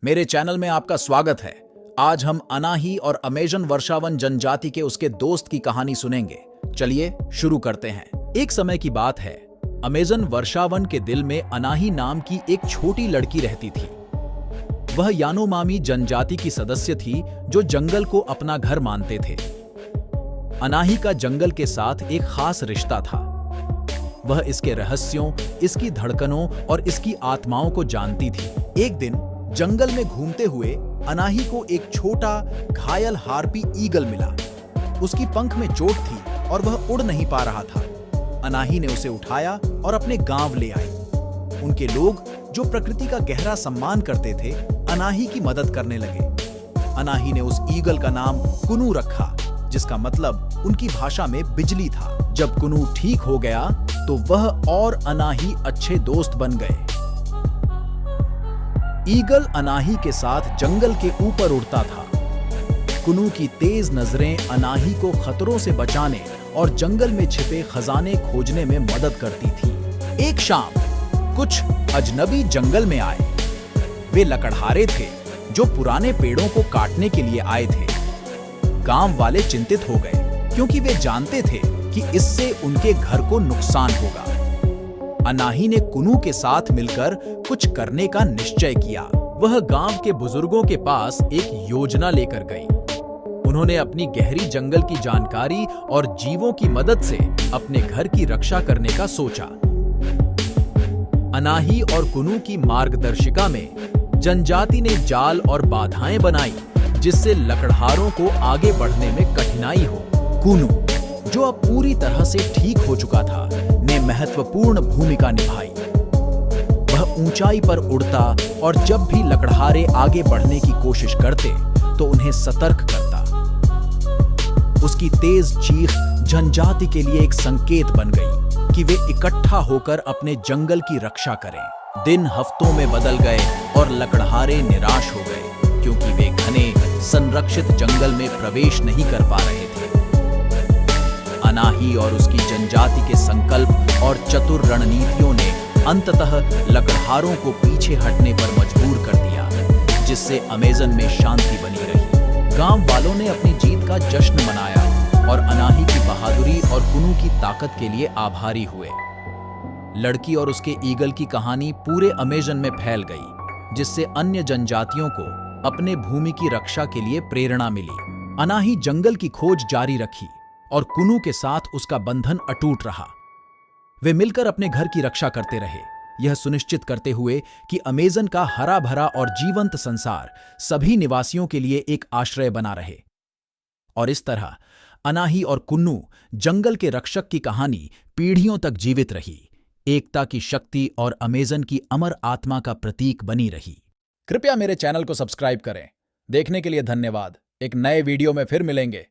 मेरे चैनल में आपका स्वागत है। आज हम अनाही और अमेजन वर्षावन जनजाति के उसके दोस्त की कहानी सुनेंगे। चलिए शुरू करते हैं। एक समय की बात है, अमेजन वर्षावन के दिल में अनाही नाम की एक छोटी लड़की रहती थी। वह यानोमामी जनजाति की सदस्य थी जो जंगल को अपना घर मानते थे। अनाही का जंगल के साथ एक खास रिश्ता था। वह इसके रहस्यों, इसकी धड़कनों और इसकी आत्माओं को जानती थी। एक दिन जंगल में घूमते हुए अनाही को एक छोटा घायल हार्पी ईगल मिला। उसकी पंख में चोट थी और वह उड़ नहीं पा रहा था। अनाही ने उसे उठाया और अपने गांव ले आई। उनके लोग, जो प्रकृति का गहरा सम्मान करते थे, अनाही की मदद करने लगे। अनाही ने उस ईगल का नाम कुनू रखा, जिसका मतलब उनकी भाषा में बिजली था। जब कुनू ठीक हो गया तो वह और अनाही अच्छे दोस्त बन गए। ईगल अनाही के साथ जंगल के ऊपर उड़ता था। कुनू की तेज नजरें अनाही को खतरों से बचाने और जंगल में छिपे खजाने खोजने में मदद करती थी। एक शाम कुछ अजनबी जंगल में आए। वे लकड़हारे थे जो पुराने पेड़ों को काटने के लिए आए थे। गांव वाले चिंतित हो गए क्योंकि वे जानते थे कि इससे उनके घर को नुकसान होगा। अनाही ने कुनू के साथ मिलकर कुछ करने का निश्चय किया। वह गांव के बुजुर्गों के पास एक योजना लेकर गई। उन्होंने अपनी गहरी जंगल की जानकारी और जीवों की मदद से अपने घर की रक्षा करने का सोचा। अनाही और कुनू की मार्गदर्शिका में जनजाति ने जाल और बाधाएं बनाई, जिससे लकड़हारों को आगे बढ़ने में कठिनाई हो। कुनू, जो अब पूरी तरह से ठीक हो चुका था, ने महत्वपूर्ण भूमिका निभाई। वह ऊंचाई पर उड़ता और जब भी लकड़हारे आगे बढ़ने की कोशिश करते तो उन्हें सतर्क करता। उसकी तेज चीख जनजाति के लिए एक संकेत बन गई कि वे इकट्ठा होकर अपने जंगल की रक्षा करें। दिन हफ्तों में बदल गए और लकड़हारे निराश हो गए क्योंकि वे घने संरक्षित जंगल में प्रवेश नहीं कर पा रहे थे। अनाही और उसकी जनजाति के संकल्प और चतुर रणनीतियों ने अंततः लकड़हारों को पीछे हटने पर मजबूर कर दिया, जिससे अमेजन में शांति बनी रही। गांव वालों ने अपनी जीत का जश्न मनाया और अनाही की बहादुरी और कुनू की ताकत के लिए आभारी हुए। लड़की और उसके ईगल की कहानी पूरे अमेजन में फैल गई, जिससे अन्य जनजातियों को अपने भूमि की रक्षा के लिए प्रेरणा मिली। अनाही जंगल की खोज जारी रखी और कुनू के साथ उसका बंधन अटूट रहा। वे मिलकर अपने घर की रक्षा करते रहे, यह सुनिश्चित करते हुए कि अमेजन का हरा भरा और जीवंत संसार सभी निवासियों के लिए एक आश्रय बना रहे। और इस तरह अनाही और कुन्नू जंगल के रक्षक की कहानी पीढ़ियों तक जीवित रही, एकता की शक्ति और अमेजन की अमर आत्मा का प्रतीक बनी रही। कृपया मेरे चैनल को सब्सक्राइब करें। देखने के लिए धन्यवाद। एक नए वीडियो में फिर मिलेंगे।